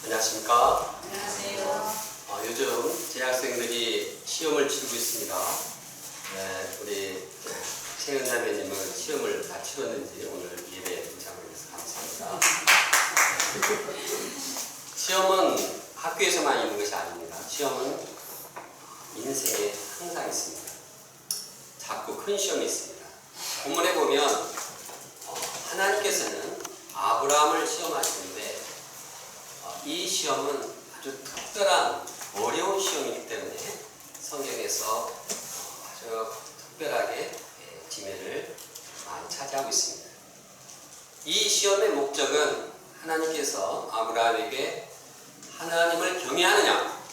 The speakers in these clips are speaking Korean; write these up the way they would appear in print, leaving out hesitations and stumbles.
안녕하십니까? 안녕하세요. 요즘 재학생들이 시험을 치르고 있습니다. 우리 최은자매님은 시험을 다 치렀는지 오늘 예배에 동참을 해서 감사합니다. 시험은 학교에서만 있는 것이 아닙니다. 시험은 인생에 항상 있습니다. 자꾸 큰 시험이 있습니다. 본문에 보면 하나님께서는 아브라함을 시험하시는데 이 시험은 아주 특별한 어려운 시험이기 때문에 성경에서 아주 특별하게 지면을 많이 차지하고 있습니다. 이 시험의 목적은 하나님께서 아브라함에게 하나님을 경외하느냐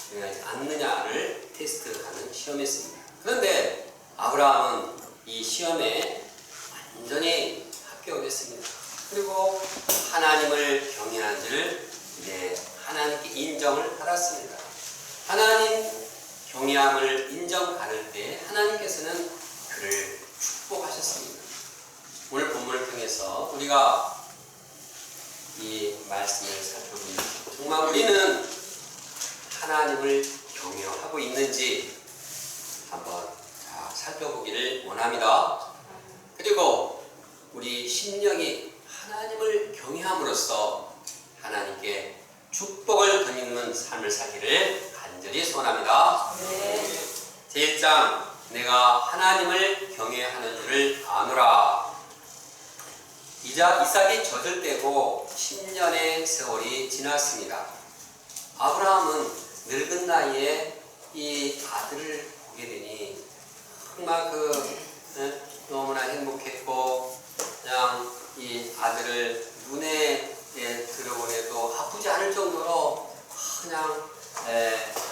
경외하지 않느냐를 테스트하는 시험이었습니다. 그런데 아브라함은 이 시험에 완전히 합격을 했습니다. 그리고 하나님을 경외한지를 이제 하나님께 인정을 받았습니다. 하나님 경외함을 인정받을 때 하나님께서는 그를 축복하셨습니다. 오늘 본문을 통해서 우리가 이 말씀을 살펴보면 정말 우리는 하나님을 경외하고 있는지 한번 살펴보기를 원합니다. 그리고 우리 심령이 하나님을 경외함으로써 하나님께 축복을 덧입는 삶을 살기를 간절히 소원합니다. 네. 제1장 내가 하나님을 경외하는 줄을 아노라. 이삭이 젖을 떼고 10년의 세월이 지났습니다. 아브라함은 늙은 나이에 이 아들을 보게 되니 정말 너무나 행복했고 그냥 이 아들을 눈에 들어보내도 아프지 않을 정도로 그냥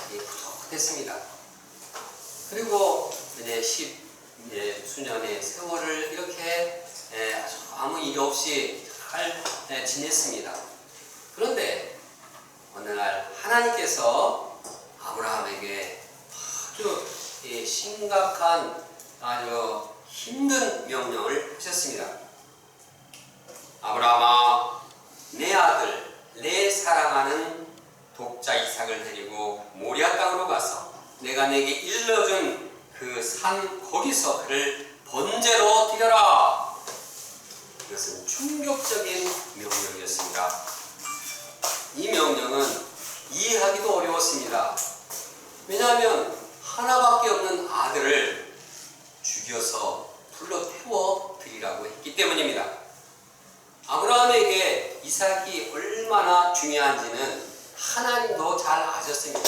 푸석했습니다. 그리고 이제 수년의 세월을 이렇게 아무 일 없이 잘 지냈습니다. 그런데 어느 날 하나님께서 아브라함에게 아주 심각한 아주 힘든 명령을 하셨습니다. 아브라함아, 내 아들, 내 사랑하는 독자 이삭을 데리고 모리아 땅으로 가서 내가 내게 일러준 그 산 거기서 그를 번제로 드려라. 이것은 충격적인 명령이었습니다. 이 명령은 이해하기도 어려웠습니다. 왜냐하면 하나밖에 없는 아들을 죽여서 불로 태워 드리라고 했기 때문입니다. 아브라함에게 이삭이 얼마나 중요한지는 하나님도 잘 아셨습니다.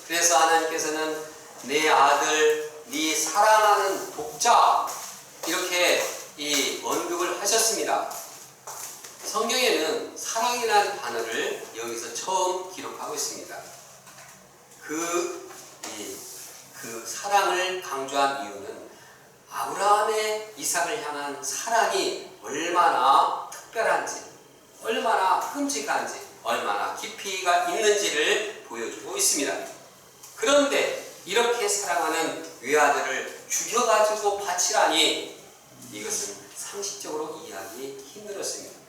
그래서 하나님께서는 내 아들, 네 사랑하는 독자 이렇게 언급을 하셨습니다. 성경에는 사랑이라는 단어를 여기서 처음 기록하고 있습니다. 그 사랑을 강조한 이유는 아브라함의 이삭을 향한 사랑이 얼마나 특별한지, 얼마나 끔찍한지, 얼마나 깊이가 있는지를 보여주고 있습니다. 그런데 이렇게 사랑하는 외아들을 죽여가지고 바치라니 이것은 상식적으로 이해하기 힘들었습니다.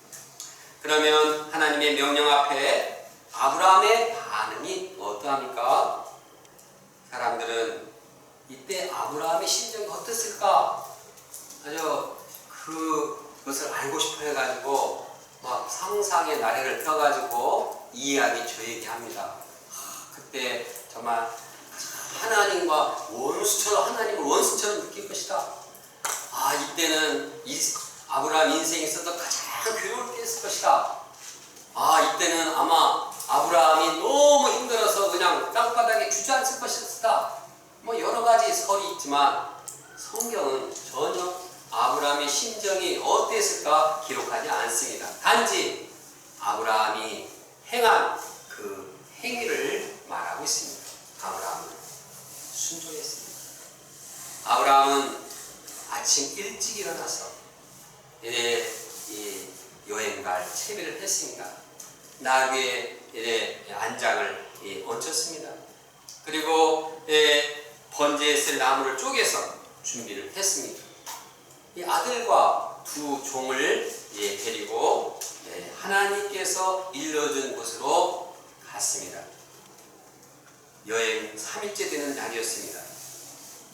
그러면 하나님의 명령 앞에 아브라함의 반응이 어떠합니까? 사람들은 이때 아브라함의 심정이 어땠을까? 아주 그것을 알고 싶어 해가지고 막 상상의 나래를 펴가지고 이야기 저에게 합니다. 그때 정말 하나님과 하나님을 원수처럼 느낄 것이다. 이때는 아브라함 인생에 있어서 가장 괴로울 때였을 것이다. 이때는 아마 아브라함이 너무 힘들어서 그냥 땅바닥에 주저앉을 것이었다. 여러 가지 설이 있지만 성경은 전혀 아브라함의 심정이 어땠을까 기록하지 않습니다. 단지 아브라함이 행한 그 행위를 말하고 있습니다. 아브라함은 순종했습니다. 아브라함은 아침 일찍 일어나서 이 여행 갈 채비를 했습니다. 나귀에 안장을 얹혔습니다. 그리고 번제에 쓸 나무를 쪼개서 준비를 했습니다. 이 아들과 두 종을 데리고 하나님께서 일러준 곳으로 왔습니다. 여행 3일째 되는 날이었습니다.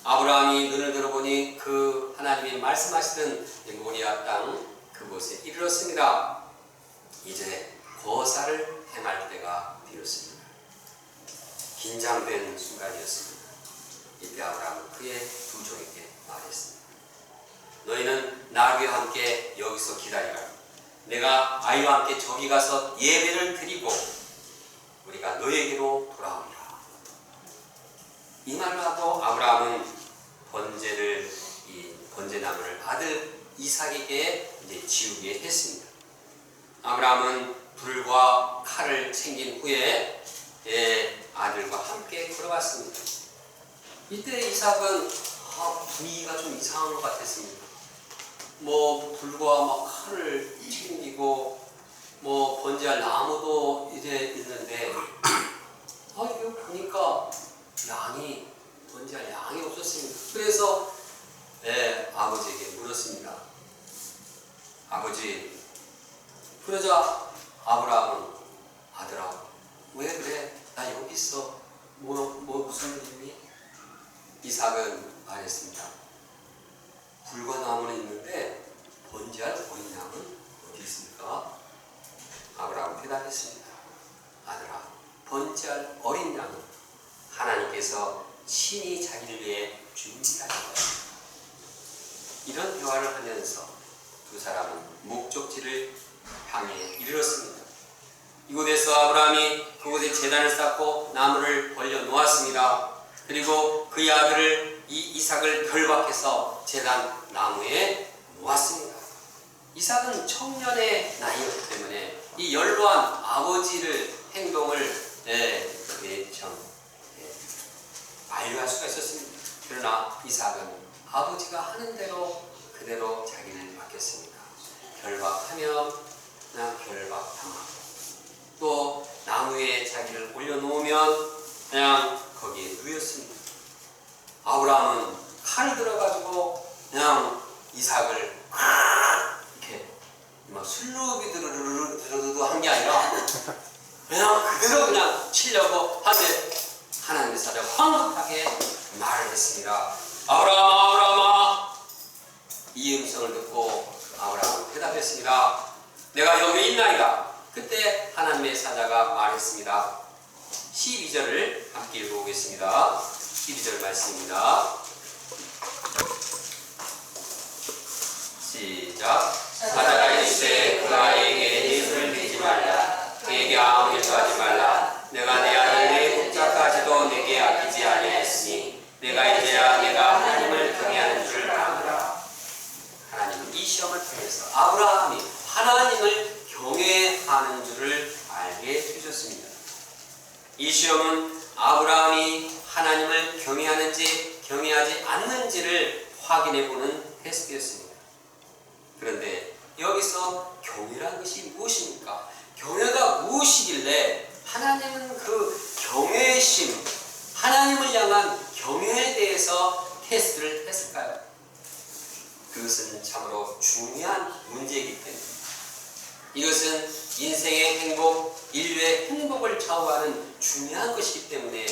아브라함이 눈을 들어보니 그 하나님이 말씀하시던 모리아 땅 그곳에 이르렀습니다. 이제 거사를 행할 때가 되었습니다. 긴장된 순간이었습니다. 이때 아브라함은 그의 두 종에게 말했습니다. 너희는 나와 함께 여기서 기다리라. 내가 아이와 함께 저기 가서 예배를 드리고 우리가 너에게로 돌아오리라. 이 말을 하고 아브라함은 번제나무를 아들 이삭에게 이제 지우게 했습니다. 아브라함은 불과 칼을 챙긴 후에 아들과 함께 걸어갔습니다. 이때 이삭은 분위기가 좀 이상한 것 같았습니다. 불과 칼을 챙기고 번제할 나무도 이제 있는데 이거 보니까 번제할 양이 없었습니다. 그래서 아버지에게 물었습니다. 아버지, 그러자 아브라함은 아들아, 왜 그래? 나 여기 있어. 무슨 일이니? 이삭은 말했습니다. 불과 나무는 있는데 번제할 어린 양은 어디 있습니까? 아브라함은 대답했습니다. 아들아, 번제할 어린 양은 하나님께서 친히 자기를 위해 준비하신 거야. 이런 대화를 하면서 두 사람은 목적지를 향해 이르렀습니다. 이곳에서 아브라함이 그곳에 제단을 쌓고 나무를 벌려 놓았습니다. 그리고 그의 아들을 이삭을 결박해서 제단 나무에 놓았습니다. 이삭은 청년의 나이였기 때문에 이 연로한 아버지를 행동을 만류할 수가 있었습니다. 그러나 이삭은 아버지가 하는 대로 그대로 자기를 맡겼습니다. 결박하면 그냥 결박당하고 또 나무에 자기를 올려놓으면 그냥 거기에 누였습니다. 아브라함은 칼을 들어가지고 그냥 이삭을 이렇게 술루비 드르르르 한 게 아니라 그냥 그대로 그냥 치려고 하는데 하나님의 사자가 황급하게 말을 했습니다. 아브라함아, 아브라함아. 이 음성을 듣고 아브라함은 대답했습니다. 내가 여기 있나이다. 그때 하나님의 사자가 말했습니다. 12절을 함께 읽어보겠습니다. 12절 말씀입니다. 시작. 사자가 이르되 그 아이에게 네 손을 대지 말라. 그에게 아무 일도 하지 말라. 내가 내 아들의 국자까지도 내게 아끼지 아니하였으니 내가 이제야 내가 하나님을 경외하는 줄 아노라. 하나님은 이 시험을 통해서 아브라함이 하나님을 경외하는 줄을 알게 해주셨습니다. 이 시험은 아브라함이 하나님을 경외하는지 경외하지 않는지를 확인해보는 테스트였습니다. 그런데 여기서 경외라는 것이 무엇입니까? 경외가 무엇이길래 하나님은 그 경외심, 하나님을 향한 경외에 대해서 테스트를 했을까요? 그것은 참으로 중요한 문제이기 때문입니다. 이것은 인생의 행복, 인류의 행복을 좌우하는 중요한 것이기 때문에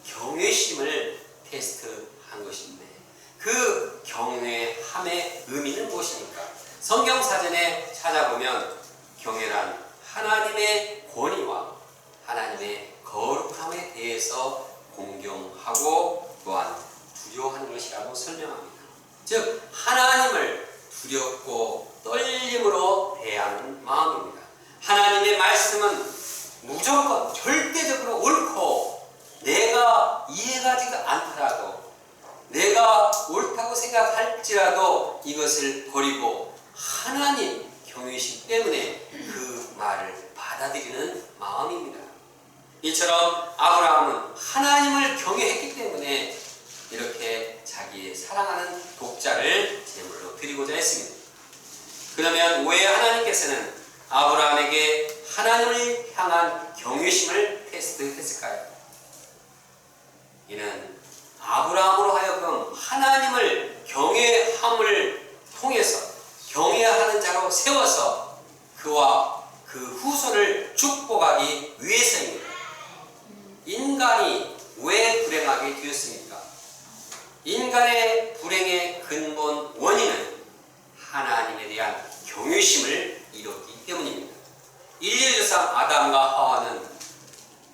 경외심을 테스트한 것인데 그 경외함의 의미는 무엇입니까? 성경 사전에 찾아보면 경외란 하나님의 권위와 하나님의 거룩함에 대해서 공경하고 또한 두려워하는 것이라고 설명합니다. 즉 하나님을 두렵고 떨림으로 대하는 마음입니다. 하나님의 말씀은 무조건 절대적으로 옳고 내가 이해가지가 않더라도 내가 옳다고 생각할지라도 이것을 버리고 하나님 경외심 때문에 그 말을 받아들이는 마음입니다. 이처럼 아브라함은 하나님을 경외했기 때문에 이렇게 자기의 사랑하는 독자를 제물로 드리고자 했습니다. 그러면 왜 하나님께서는 아브라함에게 하나님을 향한 경외심을 테스트했을까요? 이는 아브라함으로 하여금 하나님을 경외함을 통해서 경외하는 자로 세워서 그와 그 후손을 축복하기 위해서입니다. 인간이 왜 불행하게 되었습니까? 인간의 불행의 근본 원인은 하나님에 대한 경외심을 잃었기 때문입니다. 일일조상 아담과 하와는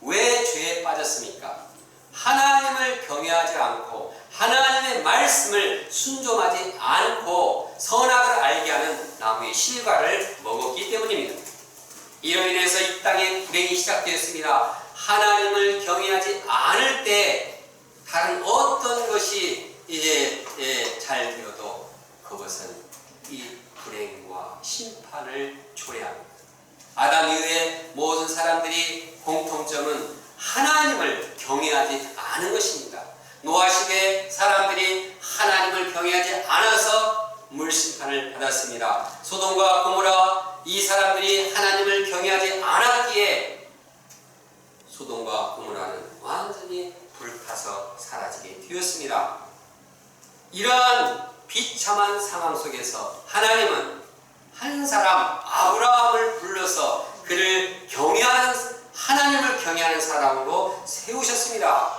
왜 죄에 빠졌습니까? 하나님을 경외하지 않고 하나님의 말씀을 순종하지 않고 선악을 알게 하는 나무의 실과를 먹었기 때문입니다. 이로 인해서 이 땅에 불행이 시작되었습니다. 하나님을 경외하지 않을 때 다른 어떤 것이 이제 잘 되어도 그것은 이 불행과 심판을 초래합니다. 아담 이후에 모든 사람들이 공통점은 하나님을 경외하지 않은 것입니다. 노아 시대에 사람들이 하나님을 경외하지 않아서 물심판을 받았습니다. 소돔과 고모라 이 사람들이 하나님을 경외하지 않았기에 소돔과 고모라는 완전히 불타서 사라지게 되었습니다. 이러한 비참한 상황 속에서 하나님은 한 사람 아브라함을 불러서 그를 경외하는 하나님을 경외하는 사람으로 세우셨습니다.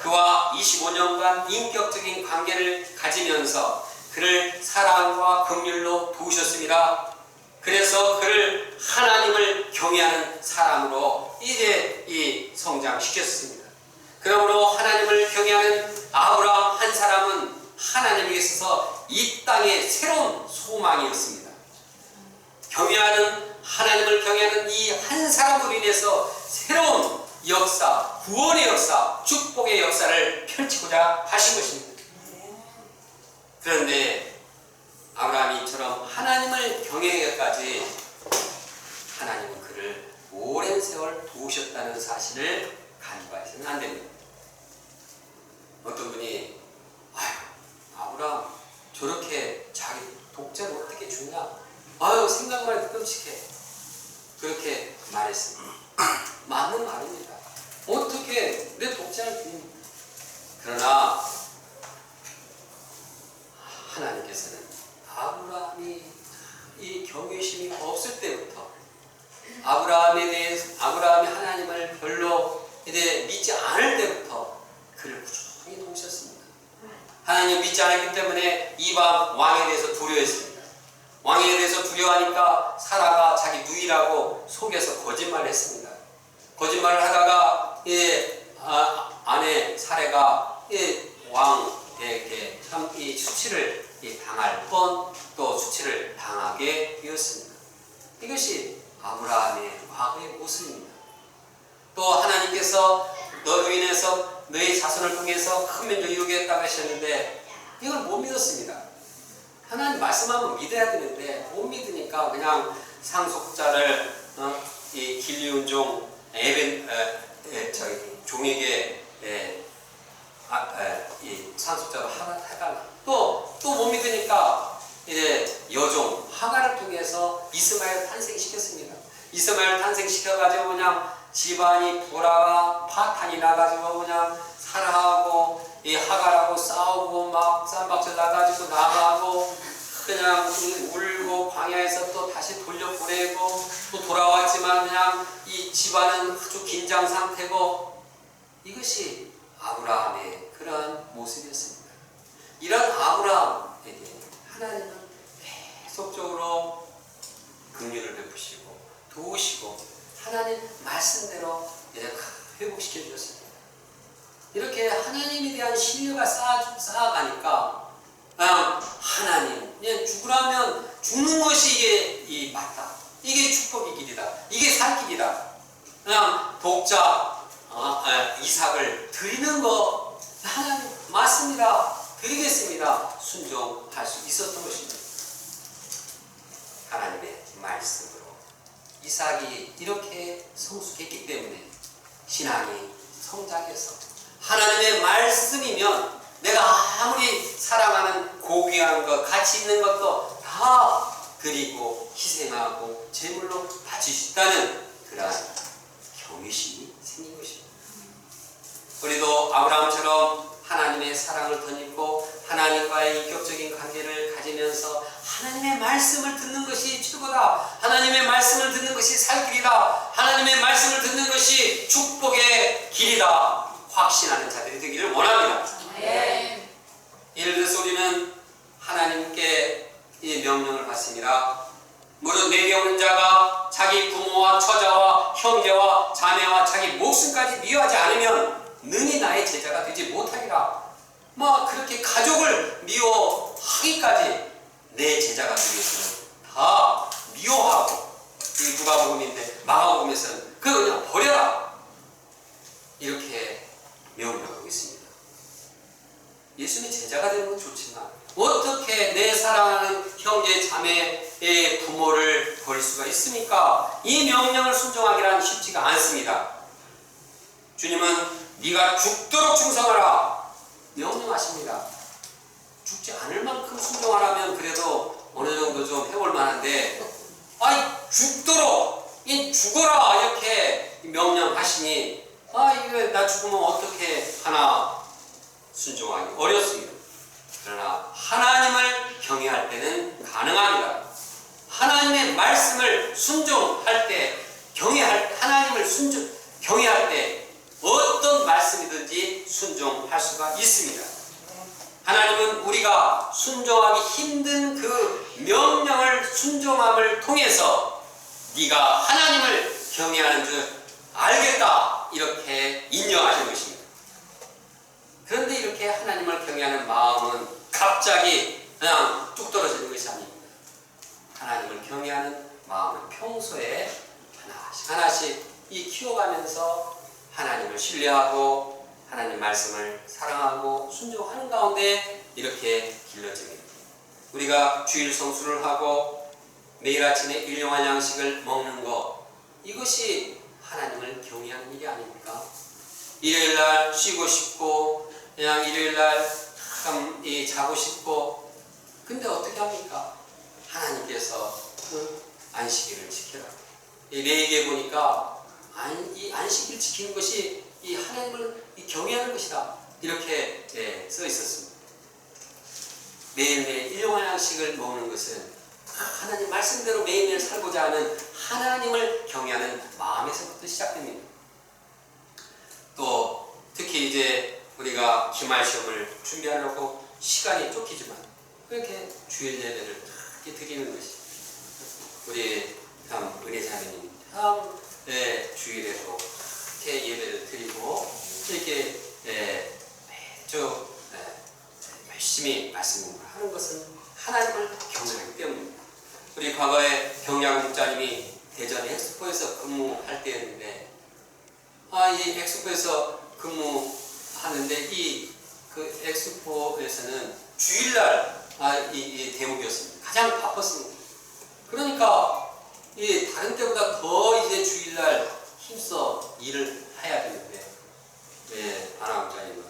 그와 25년간 인격적인 관계를 가지면서 그를 사랑과 긍휼로 도우셨습니다. 그래서 그를 하나님을 경외하는 사람으로 이제 성장시켰습니다. 그러므로 하나님을 경외하는 아브라함 한 사람은 하나님에 있어서 이 땅에 새로운 소망이었습니다. 하나님을 경외하는 이 한 사람으로 인해서 새로운 역사, 구원의 역사, 축복의 역사를 펼치고자 하신 것입니다. 그런데 아브라함이처럼 하나님을 경외하기까지 하나님은 그를 오랜 세월 도우셨다는 사실을 간과해서는 안 됩니다. 어떤 분이 아브라함 저렇게 자기 독자를 어떻게 주냐? 생각만 해도 끔찍해. 그렇게 말했습니다. 맞는 말입니다. 어떻게 내 독자를 주냐? 그러나 하나님께서는 아브라함이 이 경외심이 없을 때부터 아브라함이 하나님을 별로 이제 믿지 않을 때부터 그를 꾸준히 도우셨습니다. 하나님 믿지 않았기 때문에 이방 왕에 대해서 두려워했습니다. 왕에 대해서 두려워하니까 사라가 자기 누이라고 속여서 거짓말을 했습니다. 거짓말을 하다가 아내 사례가 왕에게 참 이 수치를 당할 뻔 또 수치를 당하게 되었습니다. 이것이 아브라함의 과거의 모습입니다. 또 하나님께서 너로 인해서 너의 자손을 통해서 큰 민족을 이루겠다고 하셨는데 이걸 못 믿었습니다. 하나님 말씀하면 믿어야 되는데 못 믿으니까 그냥 상속자를 이 길리온 종 종에게 이 상속자로 해달라. 또 못 믿으니까 이제 여종 하가를 통해서 이스마엘 탄생시켰습니다. 이스마엘 탄생시켜가지고 그냥 집안이 불화가 파탄이 나가지고 그냥 사라하고 이 하가라고 싸우고 막 쌈박질 나가지고 나가고 그냥 울고 광야에서 또 다시 돌려보내고 또 돌아왔지만 그냥 이 집안은 아주 긴장 상태고 이것이 아브라함의 그러한 모습이었습니다. 이런 아브라함에게 하나님은 계속적으로 긍휼을 베푸시고 도우시고 하나님 말씀대로 회복시켜 주셨습니다. 이렇게 하나님에 대한 신뢰가 쌓아가니까 하나님 죽으라면 죽는 것이 이게 맞다. 이게 축복의 길이다. 이게 살 길이다. 그냥 독자 이삭을 드리는 거 하나님 맞습니다. 드리겠습니다. 순종할 수 있었던 것입니다. 하나님의 말씀으로 이삭이 이렇게 성숙했기 때문에 신앙이 성장해서 하나님의 말씀이면 내가 아무리 사랑하는 고귀한 것, 가치 있는 것도 다 드리고 희생하고 제물로 바칠 수 있다는 그러한 경외심이 생긴 것입니다. 우리도 아브라함처럼 하나님의 사랑을 덧입고 하나님과의 인격적인 관계를 가지면서 하나님의 말씀을 듣는 것이 최고다. 하나님의 말씀을 듣는 것이 살 길이다. 하나님의 말씀을 듣는 것이 축복의 길이다 확신하는 자들이 되기를 원합니다. 예를 들어서 우리는 하나님께 이 명령을 받습니다. 무릇 내게 오는 자가 자기 부모와 처자와 형제와 자매와 자기 목숨까지 미워하지 않으면 능히 나의 제자가 되지 못하리라. 그렇게 가족을 미워하기까지 내 제자가 되기 위해서는 다 미워하고, 이 누가복음인데 마가복음에서는 그거 그냥 버려라 이렇게 명령하고 있습니다. 예수님의 제자가 되는 건 좋지만 어떻게 내 사랑하는 형제 자매의 부모를 버릴 수가 있습니까? 이 명령을 순종하기란 쉽지가 않습니다. 주님은 네가 죽도록 충성하라 명령하십니다. 죽지 않을 만큼 순종하라면 그래도 어느 정도 좀 해볼 만한데, 죽도록 죽어라 이렇게 명령하시니 이거 나 죽으면 어떻게 하나 순종하기 어렵습니다. 그러나 하나님을 경외할 때는 가능합니다. 하나님의 말씀을 순종할 때, 하나님을 경외할 때 어떤 말씀이든지 순종할 수가 있습니다. 하나님은 우리가 순종하기 힘든 그 명령을 순종함을 통해서 네가 하나님을 경외하는 줄 알겠다 이렇게 인정하시는 것입니다. 그런데 이렇게 하나님을 경외하는 마음은 갑자기 그냥 뚝 떨어지는 것이 아닙니다. 하나님을 경외하는 마음은 평소에 하나씩 키워가면서 하나님을 신뢰하고 하나님 말씀을 사랑하고 순종하는 가운데 이렇게 길러집니다. 우리가 주일 성수를 하고 매일 아침에 일용할 양식을 먹는 것, 이것이 하나님을 경외하는 일이 아닙니까? 일요일날 쉬고 싶고 그냥 일요일날 참 자고 싶고, 근데 어떻게 합니까? 하나님께서 그 안식일을 지켜라. 레위기에 보니까 이 안식일 지키는 것이 이 하나님을 경외하는 것이다 이렇게 써 있었습니다. 매일매일 일용할 양식을 먹는 것은 하나님 말씀대로 매일매일 살고자 하는 하나님을 경외하는 마음에서부터 시작됩니다. 또 특히 이제 우리가 기말 시험을 준비하려고 시간이 쫓기지만 그렇게 주일 예배를 이렇게 드리는 것이, 우리 참 은혜자매님 참 주일에도 이렇게 예배를 드리고 이렇게 매주 열심히 말씀 공부를 하는 것은 하나님을 경외하기 때문입니다. 우리 과거에 경량 목자님이 대전 엑스포에서 근무할 때였는데, 이 엑스포에서 근무하는데 그 엑스포에서는 주일날 이 대목이었습니다. 가장 바빴습니다. 그러니까 다른 때보다 더 이제 주일날 힘써 일을 해야 되는데, 아나 목자님은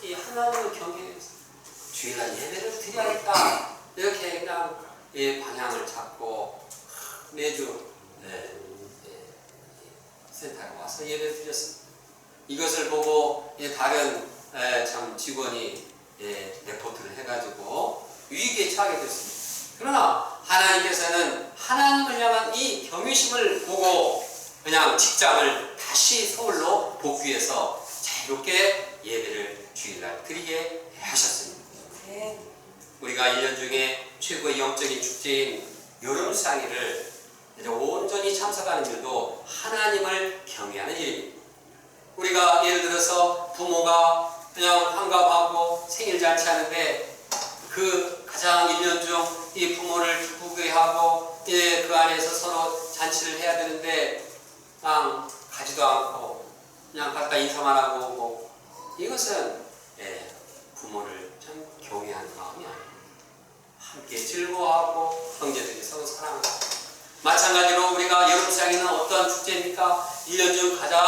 이 하나님을 경외해서 주일날 예배를 드려야겠다 이렇게 그냥 방향을 잡고 매주 센터에 와서 예배를 드렸습니다. 이것을 보고 다른 참 직원이 레포트를 해가지고 위기에 처하게 됐습니다. 그러나 하나님께서는 하나님을 향한 이 경외심을 보고 그냥 직장을 다시 서울로 복귀해서 자유롭게 예배를 주일날 드리게 하셨습니다. 우리가 1년 중에 최고의 영적인 축제인 여름상의를 온전히 참석하는 일도 하나님을 경외하는 일입니다. 우리가 예를 들어서 부모가 그냥 환갑하고 생일잔치 하는데 그 가장 1년 중 이 부모를 기쁘게 하고 그 안에서 서로 잔치를 해야 되는데 그냥 가지도 않고 그냥 갖다 인사만 하고 오고, 이것은 부모를 참 경외하는 마음이 아닙니다. 함께 즐거워하고 형제들이 서로 사랑하고, 마찬가지로 우리가 여름상에는 어떠한 축제입니까? 1년 중 가장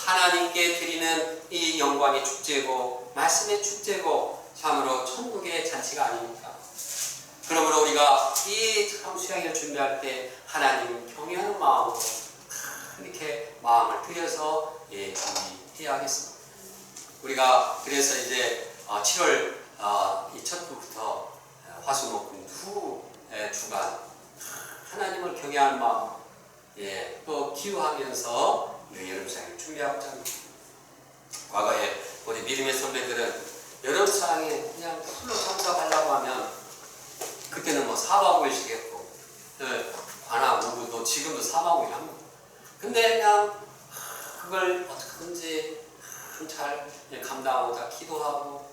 하나님께 드리는 이 영광의 축제고 말씀의 축제고 참으로 천국의 잔치가 아닙니까? 그러므로 우리가 이 참 수양회를 준비할 때 하나님 경외하는 마음으로 이렇게 마음을 들여서 준비해야 하겠습니다. 우리가 그래서 이제 7월 이 첫 주부터 화수목금 두 주간 하나님을 경외하는 마음 또 기도하면서 여름상을 준비하고자 합니다. 과거에 우리 믿음의 선배들은 여름사랑에 그냥 풀로 참석하려고 하면 그때는 뭐 4박 5일씩 했고 관악 오구도 지금도 4박 5일 합니다. 근데 그냥 그걸 어떻게든지 잘 감당하고 다 기도하고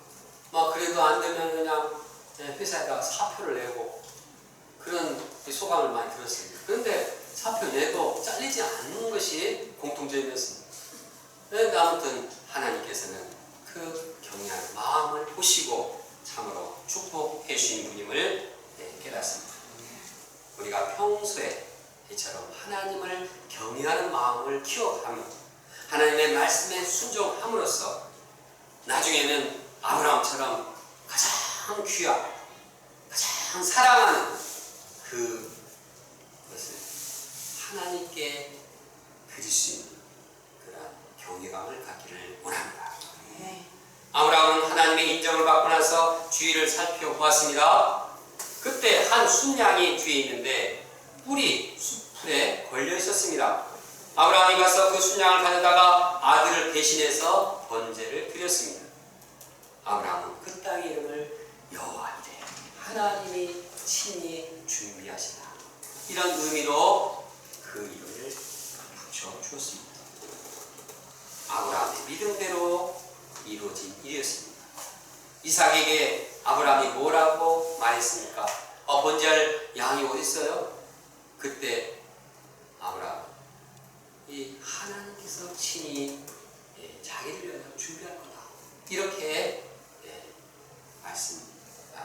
막 그래도 안 되면 그냥 회사에다가 사표를 내고 그런 소감을 많이 들었습니다. 그런데 사표 내도 잘리지 않는 것이 공통점이었습니다. 그런데 아무튼 하나님께서는 그 경외하는 마음을 보시고 참으로 축복해 주신 분임을 깨닫습니다. 우리가 평소에 이처럼 하나님을 경외하는 마음을 키워가며 하나님의 말씀에 순종함으로써 나중에는 아브라함처럼 가장 귀하고 가장 사랑하는 그것을 하나님께 드릴 수 있는 그런 경외감을 갖기를 원합니다. 아브라함은 하나님의 인정을 받고 나서 주위를 살펴보았습니다. 그때 한 순양이 뒤에 있는데 뿔이 숯불에 걸려 있었습니다. 아브라함이 가서 그 순양을 가져다가 아들을 대신해서 번제를 드렸습니다. 아브라함은 그 땅의 이름을 여호와 이레, 하나님이 친히 준비하시다, 이런 의미로 그 이름을 붙여주었습니다. 아브라함의 믿음대로 이루어진 일이었습니다. 이삭에게 아브라함이 뭐라고 말했습니까? 번제할 양이 어디 있어요? 그때 아브라함, 이 하나님께서 친히 자기를 위해서 준비할 거다, 이렇게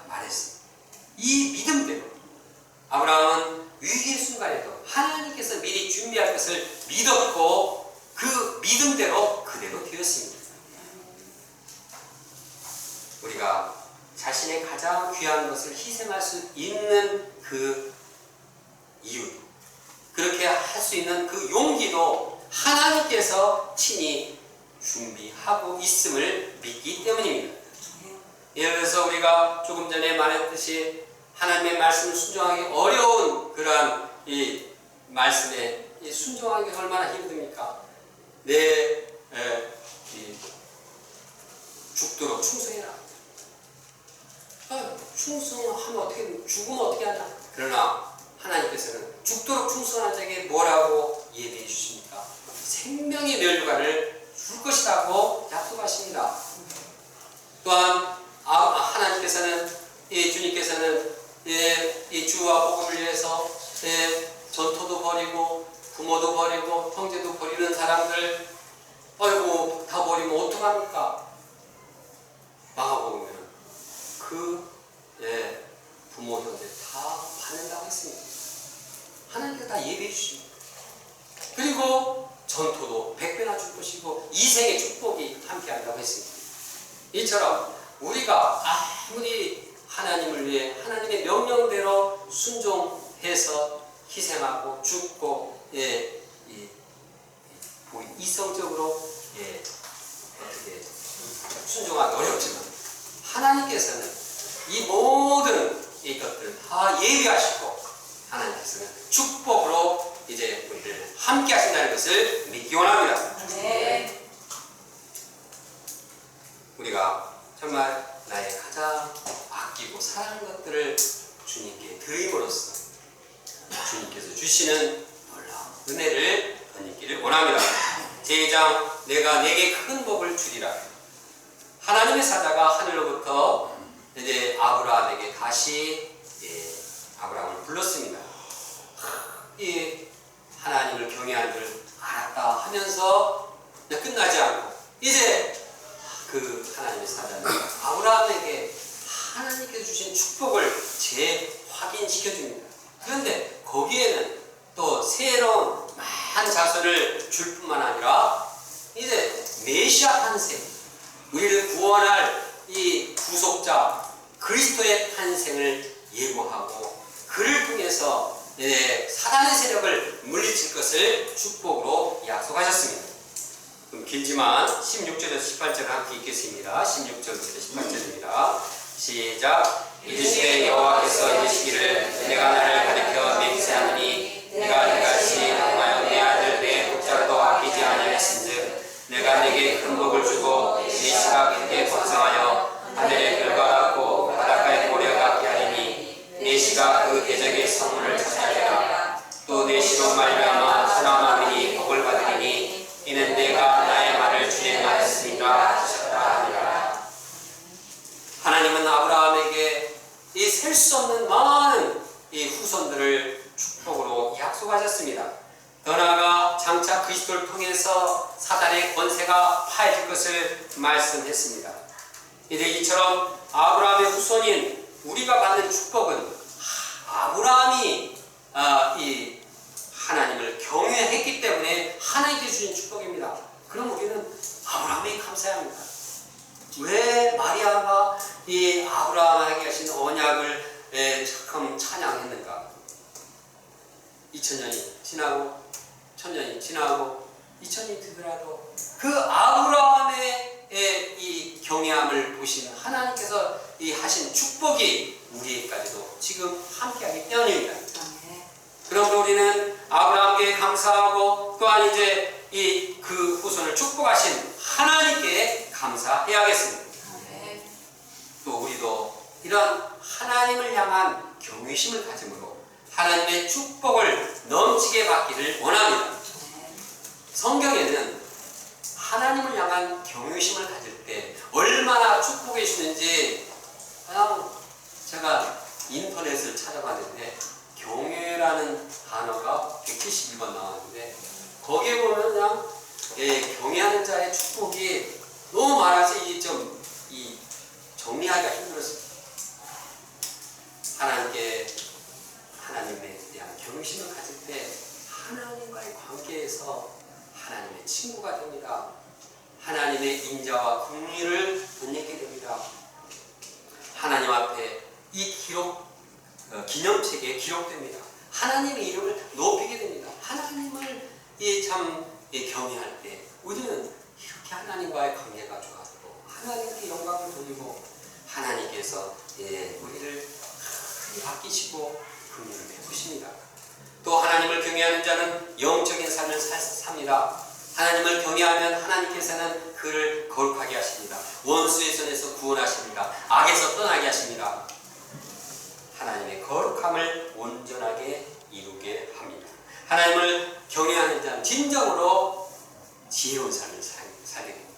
말했습니다. 이 믿음대로 아브라함은 위기의 순간에도 하나님께서 미리 준비할 것을 믿었고 그 믿음대로 그대로 되었습니다. 우리가 자신의 가장 귀한 것을 희생할 수 있는 그 이유도, 그렇게 할 수 있는 그 용기도 하나님께서 친히 준비하고 있음을 믿기 때문입니다. 예를 들어서 우리가 조금 전에 말했듯이 하나님의 말씀을 순종하기 어려운 그러한 이 말씀에 순종하기 얼마나 힘듭니까? 내 죽도록 충성해라. 충성하면 어떻게, 죽으면 어떻게 하냐? 그러나 하나님께서는 죽도록 충성한 자에게 뭐라고 예비해 주십니까? 생명의 멸류관을 줄 것이라고 약속하십니다. 또한 하나님께서는, 주님께서는 이 주와 복음을 위해서 전토도 버리고 부모도 버리고 형제도 버리는 사람들, 아이고 다 버리면 어떡합니까? 마가복음에는 그 부모 형제 다 받는다고 했습니다. 하나님께서 다 예비해 주십니다. 그리고 전토도 100배나 줄 것이고 이생의 축복이 함께한다고 했습니다. 이처럼 우리가 아무리 하나님을 위해 하나님의 명령대로 순종해서 희생하고 죽고 이성적으로 어떻게 순종하기 어렵지만 하나님께서는 이 모든 이것들을 다 예비하시고 하나님께서는 축복으로 이제 우리를 함께 하신다는 것을 믿기 원합니다. 네. 우리가 정말 나의 가장 아끼고 사랑하는 것들을 주님께 드림으로써 주님께서 주시는 놀라운 은혜를 덧입기를 원합니다. 제2장 내가 내게 큰 복을 주리라. 하나님의 사자가 하늘로부터 이제 아브라함에게 다시 아브라함을 불렀습니다. 이 하나님을 경외하는 줄 알았다 하면서 끝나지 않고 이제 그 하나님의 사자는 아브라함에게 하나님께서 주신 축복을 재확인시켜 줍니다. 그런데 거기에는 또 새로운 많은 자손을 줄 뿐만 아니라 이제 메시아 탄생, 우리를 구원할 이 구속자 그리스도의 탄생을 예고하고 그를 통해서 사단의 세력을 물리칠 것을 축복으로 약속하셨습니다. 그럼 길지만 16절에서 18절을 함께 읽겠습니다. 16절부터 18절입니다. 시작. 이르시되 여호와께서 이르시기를 내가 나를 가리켜 맹세하노니 내가 이같이 행하여 내 아들 내 독자도 아끼지 아니하였은즉 내가 내게 큰 복을 주고 셀 수 없는 많은 이 후손들을 축복으로 약속하셨습니다. 더 나아가 장차 그리스도를 통해서 사단의 권세가 파해질 것을 말씀했습니다. 이제 이처럼 아브라함의 후손인 우리가 받는 축복은 아브라함이 이 하나님을 경외했기 때문에 하나님께 주신 축복입니다. 그럼 우리는 아브라함에 감사해야 합니다. 왜 마리아가 이 아브라함에게 하신 언약을 참 찬양했는가? 2000년이 지나고 1000년이 지나고 2000년이 되더라도 그 아브라함의 이 경외함을 보신 하나님께서 이 하신 축복이 우리에게까지도 지금 함께하기 때문입니다. 그러므로 우리는 아브라함께 감사하고 또한 이제 이 그 후손을 축복하신 하나님께 감사해야겠습니다. 또 우리도 이런 하나님을 향한 경외심을 가짐으로 하나님의 축복을 넘치게 받기를 원합니다. 성경에는 하나님을 향한 경외심을 가질 때 얼마나 축복해 주는지 그냥 제가 인터넷을 찾아봤는데 경외라는 단어가 172번 나왔는데 거기에 보면 그냥 경외하는 자의 축복이 너무 많아서 이게 좀 정리하기가 힘들었습니다. 하나님에 대한 경외심을 가질 때 하나님과의 관계에서 하나님의 친구가 됩니다. 하나님의 인자와 긍휼을 덧입게 됩니다. 하나님 앞에 이 기념책에 기록됩니다. 하나님의 이름을 높이게 됩니다. 하나님을 경외할 때 우리는 이렇게 하나님과의 관계가 좋아지고 하나님께 영광을 돌리고 하나님께서 우리를 아끼시고 긍휼을 베푸십니다. 또 하나님을 경외하는 자는 영적인 삶을 삽니다. 하나님을 경외하면 하나님께서는 그를 거룩하게 하십니다. 원수의 손에서 구원하십니다. 악에서 떠나게 하십니다. 하나님의 거룩함을 온전하게 이루게 합니다. 하나님을 경외하는 자는 진정으로 지혜로운 삶을 살게 됩니다.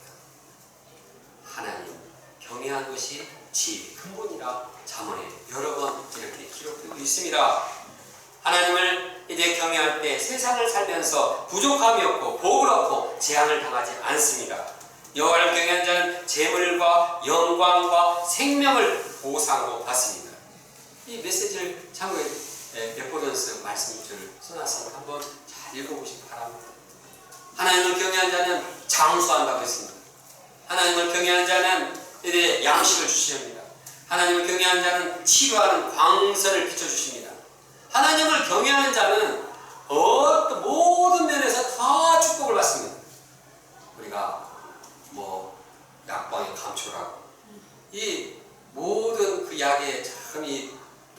하나님 경외하는 것이 지혜의 근본이라 잠언에 여러 번 이렇게 기록되고 있습니다. 하나님을 이제 경외할 때 세상을 살면서 부족함이 없고 복을 얻고 재앙을 당하지 않습니다. 여호와를 경외하는 자는 재물과 영광과 생명을 보상으로 받습니다. 이 메시지를 참고해 레포던스 말씀 입주를 써놨으니까 한번 잘 읽어보시기 바랍니다. 하나님을 경외하는 자는 장수한다고 했습니다. 하나님을 경외하는 자는 이제 양식을 주십니다. 하나님을 경외하는 자는 치료하는 광선을 비춰주십니다. 하나님을 경외하는 자는 모든 면에서 다 축복을 받습니다. 우리가 약방에 감초라고 이 모든 그 약에 참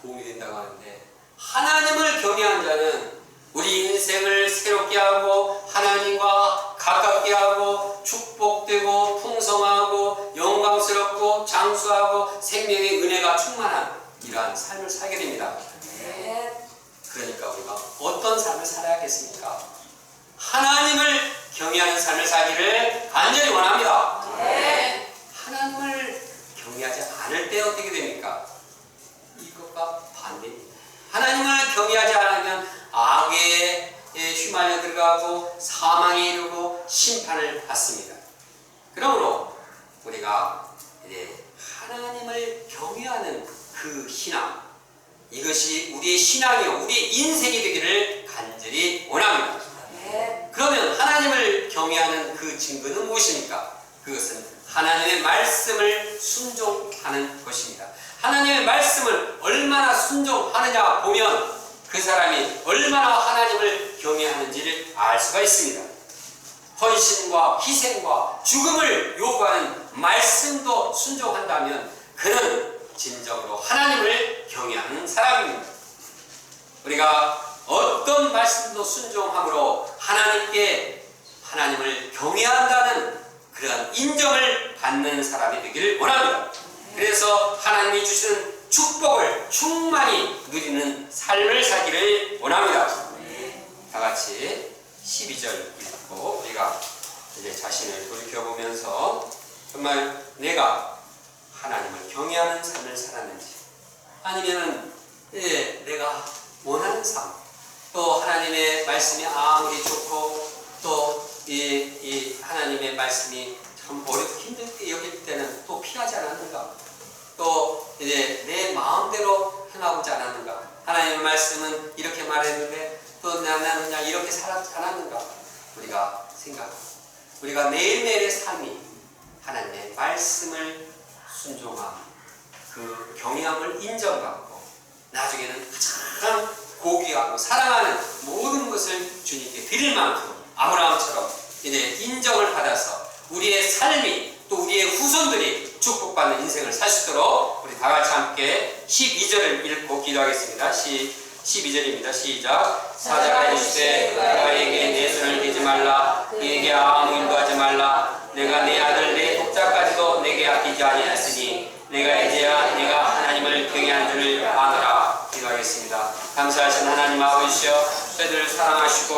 도움이 된다고 하는데 하나님을 경외하는 자는 우리 인생을 새롭게 하고 하나님과 가깝게 하고 축복되고 풍성하고 영광스럽고 장수하고 생명의 은혜가 충만한 이러한 삶을 살게 됩니다. 그러니까 우리가 어떤 삶을 살아야겠습니까? 하나님을 경외하는 삶을 살기를 간절히 원합니다. 하나님을 경외하지 않을 때 어떻게 됩니까? 이것과 반대입니다. 하나님을 경외하지 않으면 악에 휘말려 들어가고 사망에 이르고 심판을 받습니다. 그러므로 우리가 이제 하나님을 경외하는 그 신앙, 이것이 우리의 신앙이요 우리의 인생이 되기를 간절히 원합니다. 그러면 하나님을 경외하는 그 증거는 무엇입니까? 그것은 하나님의 말씀을 순종하는 것입니다. 하나님의 말씀을 얼마나 순종하느냐 보면 그 사람이 얼마나 하나님을 경외하는지를 알 수가 있습니다. 헌신과 희생과 죽음을 요구하는 말씀도 순종한다면 그는 진정으로 하나님을 경외하는 사람입니다. 우리가 어떤 말씀도 순종함으로 하나님을 경외한다는 그러한 인정을 받는 사람이 되기를 원합니다. 그래서 하나님이 주시는 축복을 충만히 누리는 삶을 살기를 원합니다. 다 같이 12절 읽고 우리가 이제 자신을 돌이켜보면서 정말 내가 하나님을 경외하는 삶을 살았는지 아니면은 내가 원하는 삶, 또 하나님의 말씀이 아무리 좋고 또 이 하나님의 말씀이 참 어렵고 힘들게 여길 때는 또 피하지 않았는가? 또 이제 내 마음대로 행하고자 않았는가? 하나님의 말씀은 이렇게 말했는데 또 나는 그냥 이렇게 살지 않았는가? 우리가 생각하고 우리가 매일매일의 삶이 하나님의 말씀을 순종함, 그 경외함을 인정받고 나중에는 가장 고귀하고 사랑하는 모든 것을 주님께 드릴 만큼 아브라함처럼 이제 인정을 받아서 우리의 삶이 또 우리의 후손들이 축복받는 인생을 살 수 있도록 우리 다 같이 함께 12절을 읽고 기도하겠습니다. 12절입니다. 시작. 사자가 이르시되 그에게 내 손을 대지 말라. 그에게 아무 인도하지 말라. 내가 내 아들 내 독자까지도 내게 아끼지 아니하였으니 내가 이제야 내가 하나님을 경외한 줄을 아노라. 기도하겠습니다. 감사하신 하나님 아버지여, 저희들을 사랑하시고